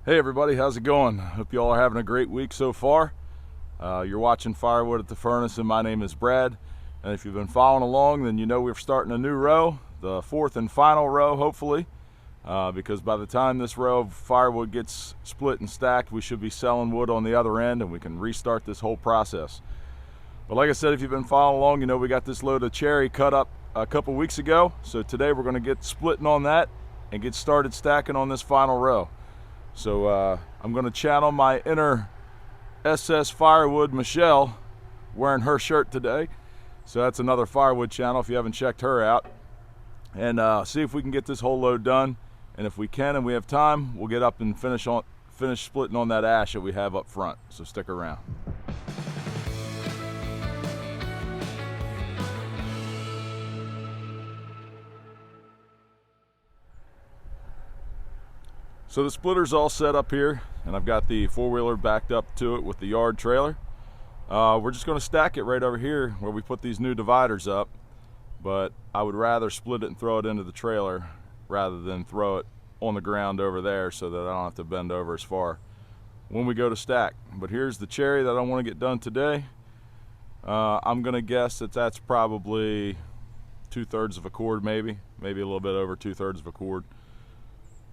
Hey everybody, how's it going? Hope you all are having a great week so far. You're watching Firewood at the Furnace, and my name is Brad. And if you've been following along, then you know we're starting a new row, the fourth and final row, hopefully. Because by the time this row of firewood gets split and stacked, we should be selling wood on the other end, and we can restart this whole process. But like I said, if you've been following along, you know we got this load of cherry cut up a couple weeks ago. So today we're going to get splitting on that and get started stacking on this final row. So I'm going to channel my inner SS Firewood Michelle, wearing her shirt today. So that's another Firewood channel if you haven't checked her out. And see if we can get this whole load done. And if we can and we have time, we'll get up and finish splitting on that ash that we have up front. So stick around. So the splitter's all set up here, and I've got the four-wheeler backed up to it with the yard trailer. We're just going to stack it right over here where we put these new dividers up, but I would rather split it and throw it into the trailer rather than throw it on the ground over there so that I don't have to bend over as far when we go to stack. But here's the cherry that I want to get done today. I'm going to guess that that's probably 2/3 of a cord, maybe a little bit over 2/3 of a cord.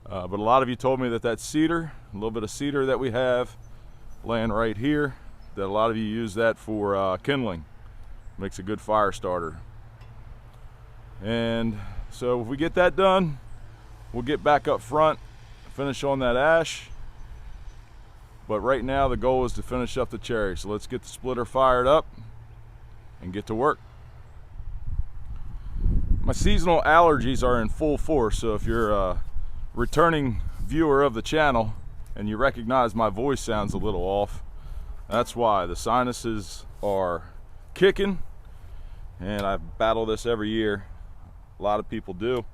But a lot of you told me that cedar, a little bit of cedar that we have laying right here, that a lot of you use that for kindling. Makes a good fire starter. And so if we get that done, we'll get back up front, finish on that ash. But right now the goal is to finish up the cherry. So let's get the splitter fired up and get to work. My seasonal allergies are in full force, so if you're returning viewer of the channel and you recognize my voice sounds a little off, that's why. The sinuses are kicking, and I battle this every year. A lot of people do,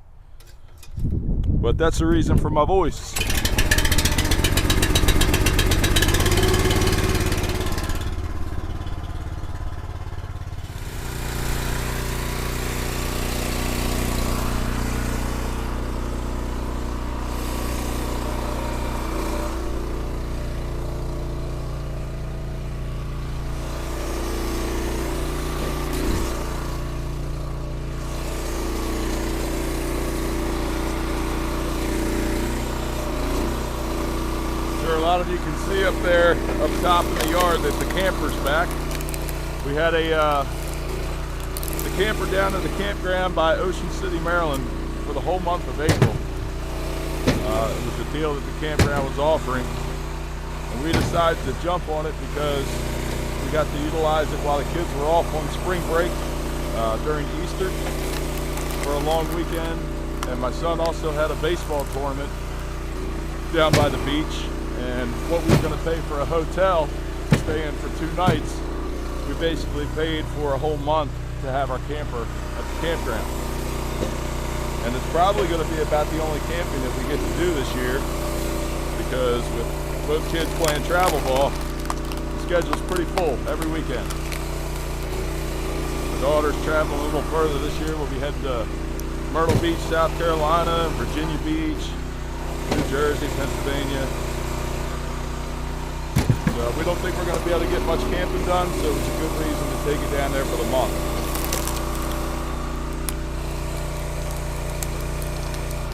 but that's the reason for my voice. A lot of you can see up there, up top in the yard, that the camper's back. We had the camper down at the campground by Ocean City, Maryland for the whole month of April. It was the deal that the campground was offering, and we decided to jump on it because we got to utilize it while the kids were off on spring break during Easter for a long weekend. And my son also had a baseball tournament down by the beach. And what we were going to pay for a hotel to stay in for 2 nights, we basically paid for a whole month to have our camper at the campground. And it's probably going to be about the only camping that we get to do this year, because with both kids playing travel ball, the schedule's pretty full every weekend. My daughter's traveling a little further this year. We'll be heading to Myrtle Beach, South Carolina, Virginia Beach, New Jersey, Pennsylvania. We don't think we're going to be able to get much camping done, so it's a good reason to take it down there for the month.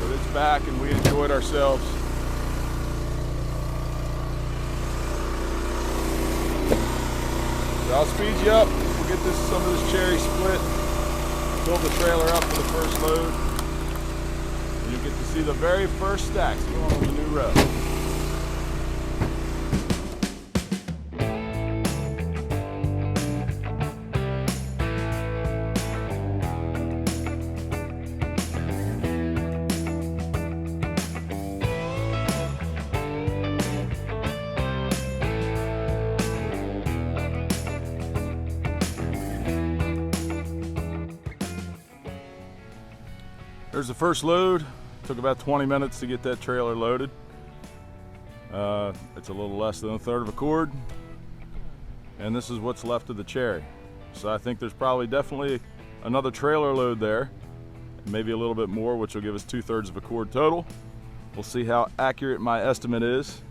But it's back and we enjoyed ourselves. So I'll speed you up. We'll get some of this cherry split, fill the trailer up for the first load, and you'll get to see the very first stacks going on the new row. There's the first load. Took about 20 minutes to get that trailer loaded. It's a little less than 1/3 of a cord. And this is what's left of the cherry. So I think there's probably definitely another trailer load there, maybe a little bit more, which will give us 2/3 of a cord total. We'll see how accurate my estimate is.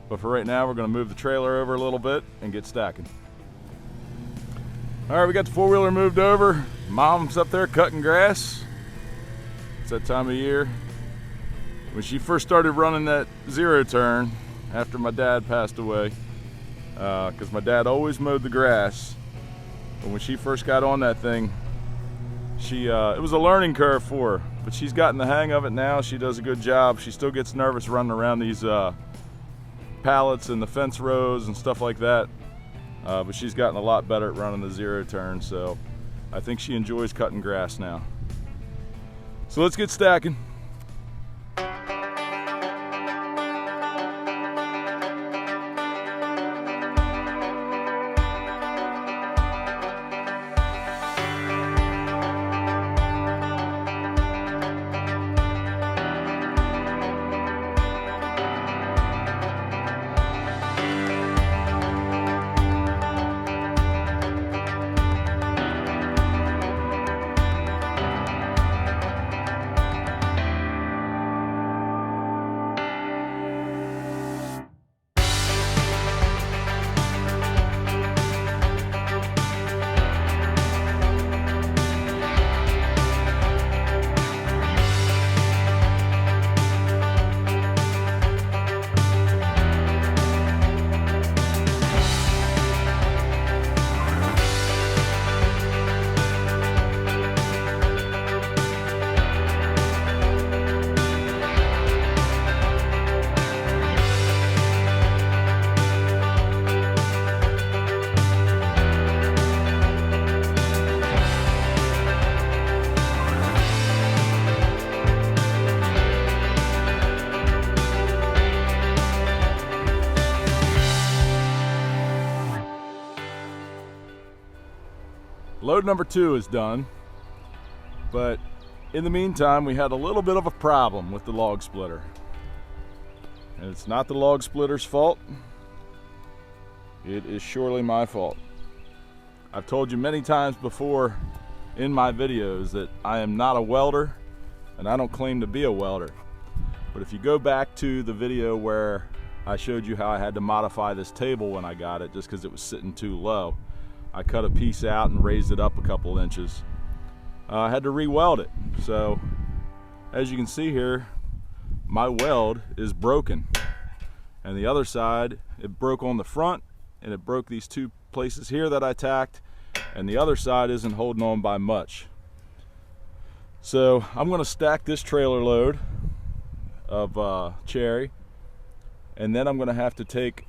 But for right now, we're gonna move the trailer over a little bit and get stacking. All right, we got the four-wheeler moved over. Mom's up there cutting grass. It's that time of year. When she first started running that zero turn after my dad passed away, because my dad always mowed the grass, but when she first got on that thing, it was a learning curve for her, but she's gotten the hang of it now. She does a good job. She still gets nervous running around these pallets and the fence rows and stuff like that, but she's gotten a lot better at running the zero turn, so I think she enjoys cutting grass now. So let's get stacking. Load number 2 is done, but in the meantime we had a little bit of a problem with the log splitter. And it's not the log splitter's fault. It is surely my fault. I've told you many times before in my videos that I am not a welder, and I don't claim to be a welder. But if you go back to the video where I showed you how I had to modify this table when I got it just because it was sitting too low, I cut a piece out and raised it up a couple inches. I had to re-weld it. So as you can see here, my weld is broken. And the other side, it broke on the front, and it broke these 2 places here that I tacked, and the other side isn't holding on by much. So I'm gonna stack this trailer load of cherry, and then I'm gonna have to take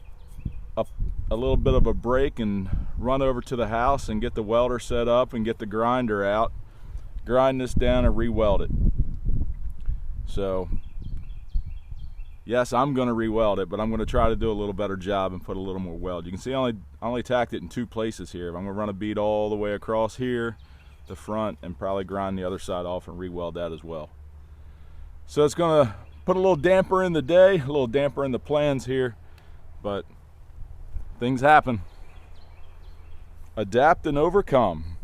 a little bit of a break and run over to the house and get the welder set up and get the grinder out, grind this down and re-weld it. So yes, I'm going to re-weld it, but I'm going to try to do a little better job and put a little more weld. You can see I only tacked it in 2 places here. I'm going to run a bead all the way across here, the front, and probably grind the other side off and re-weld that as well. So it's going to put a little damper in the day, a little damper in the plans here, but things happen. Adapt and overcome.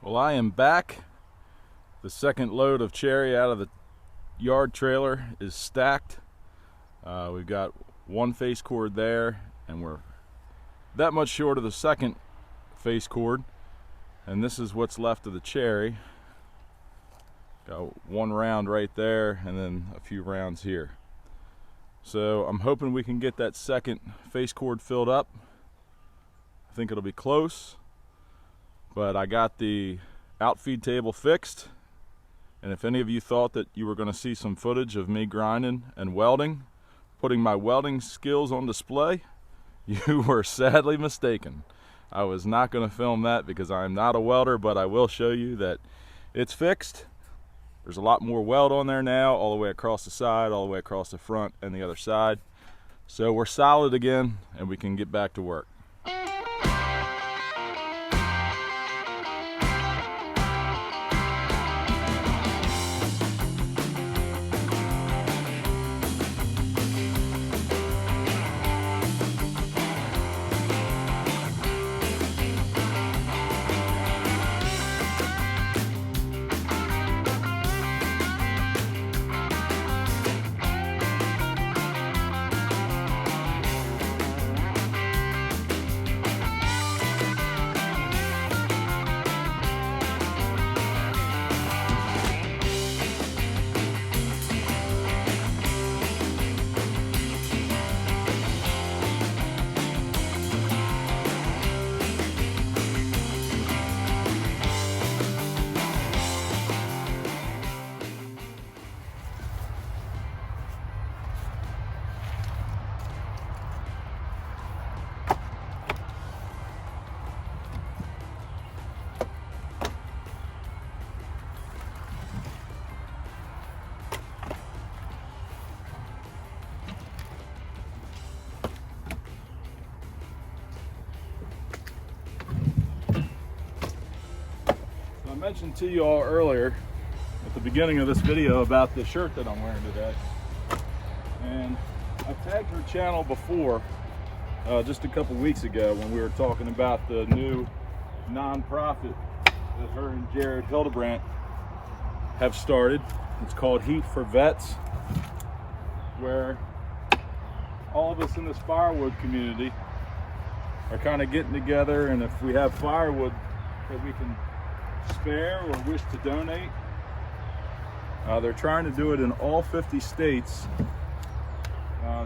Well, I am back. The second load of cherry out of the yard trailer is stacked. We've got 1 face cord there, and we're that much short of the second face cord, and this is what's left of the cherry. Got 1 round right there and then a few rounds here. So I'm hoping we can get that second face cord filled up. I think it'll be close, but I got the outfeed table fixed, and if any of you thought that you were going to see some footage of me grinding and welding, putting my welding skills on display, you were sadly mistaken. I was not going to film that because I'm not a welder, but I will show you that it's fixed. There's a lot more weld on there now, all the way across the side, all the way across the front and the other side. So we're solid again, and we can get back to work. mentioned to you all earlier at the beginning of this video about the shirt that I'm wearing today. And I tagged her channel before, just a couple weeks ago, when we were talking about the new nonprofit that her and Jared Hildebrandt have started. It's called Heat for Vets, where all of us in this Firewood community are kind of getting together, and if we have firewood that we can spare or wish to donate, they're trying to do it in all 50 states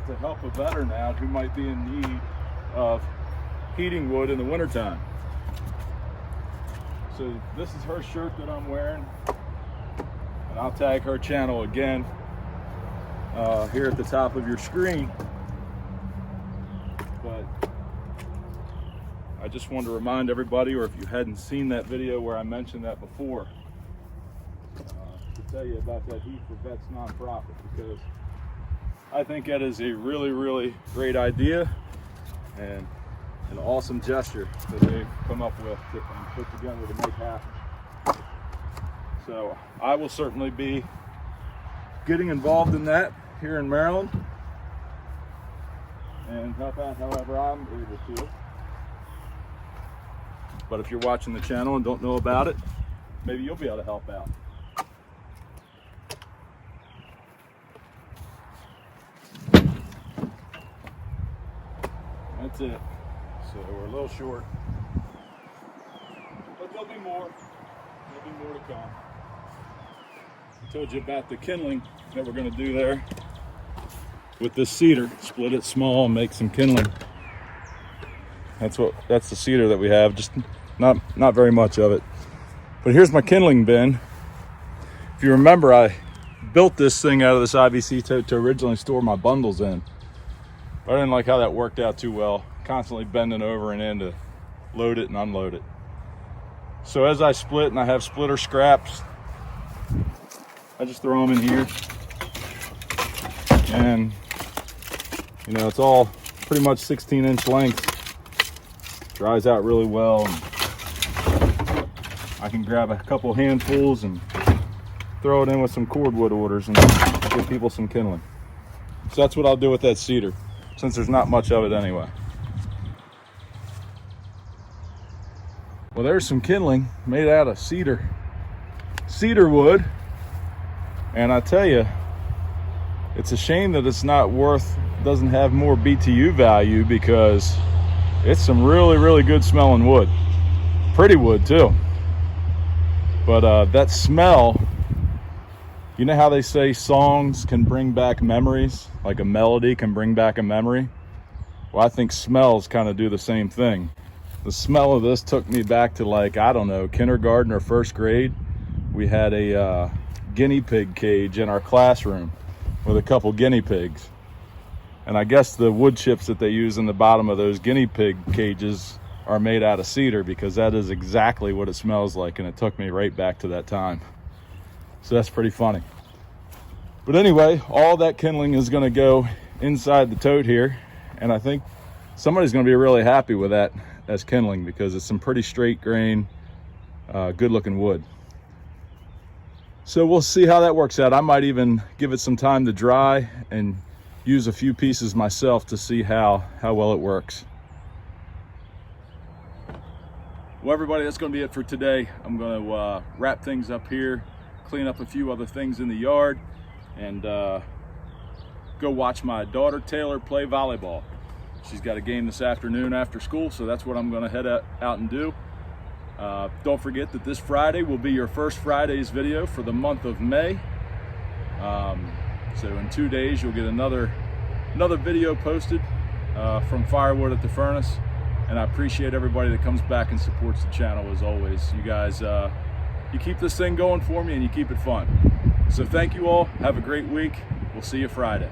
to help a veteran out who might be in need of heating wood in the wintertime. So this is her shirt that I'm wearing, and I'll tag her channel again here at the top of your screen. But I just wanted to remind everybody, or if you hadn't seen that video where I mentioned that before, to tell you about that Heat for Vets nonprofit, because I think that is a really, really great idea and an awesome gesture that they've come up with and put together to make happen. So I will certainly be getting involved in that here in Maryland and help out however I'm able to. But if you're watching the channel and don't know about it, maybe you'll be able to help out. That's it. So we're a little short, but there'll be more. There'll be more to come. I told you about the kindling that we're going to do there with this cedar. Split it small and make some kindling. That's the cedar that we have. Just not very much of it. But here's my kindling bin. If you remember, I built this thing out of this IBC tote to originally store my bundles in. But I didn't like how that worked out too well. Constantly bending over and in to load it and unload it. So as I split, and I have splitter scraps, I just throw them in here. And you know, it's all pretty much 16-inch lengths. Dries out really well, and I can grab a couple handfuls and throw it in with some cordwood orders and give people some kindling. So that's what I'll do with that cedar, since there's not much of it anyway. Well, there's some kindling made out of cedar wood, and I tell you, it's a shame that it's doesn't have more BTU value, because it's some really, really good smelling wood. Pretty wood too. But that smell, you know how they say songs can bring back memories? Like a melody can bring back a memory? Well, I think smells kind of do the same thing. The smell of this took me back to, like, I don't know, kindergarten or first grade. We had a guinea pig cage in our classroom with a couple guinea pigs. And I guess the wood chips that they use in the bottom of those guinea pig cages are made out of cedar, because that is exactly what it smells like, and it took me right back to that time. So that's pretty funny. But anyway, all that kindling is going to go inside the tote here, and I think somebody's going to be really happy with that as kindling, because it's some pretty straight grain, good looking wood. So we'll see how that works out. I might even give it some time to dry and use a few pieces myself to see how well it works. Well, everybody, that's going to be it for today. I'm going to wrap things up here, clean up a few other things in the yard, and go watch my daughter Taylor play volleyball. She's got a game this afternoon after school, so that's what I'm going to head out and do. Don't forget that this Friday will be your first Friday's video for the month of May. So in 2 days, you'll get another video posted from Firewood at the Furnace. And I appreciate everybody that comes back and supports the channel, as always. You guys, you keep this thing going for me, and you keep it fun. So thank you all. Have a great week. We'll see you Friday.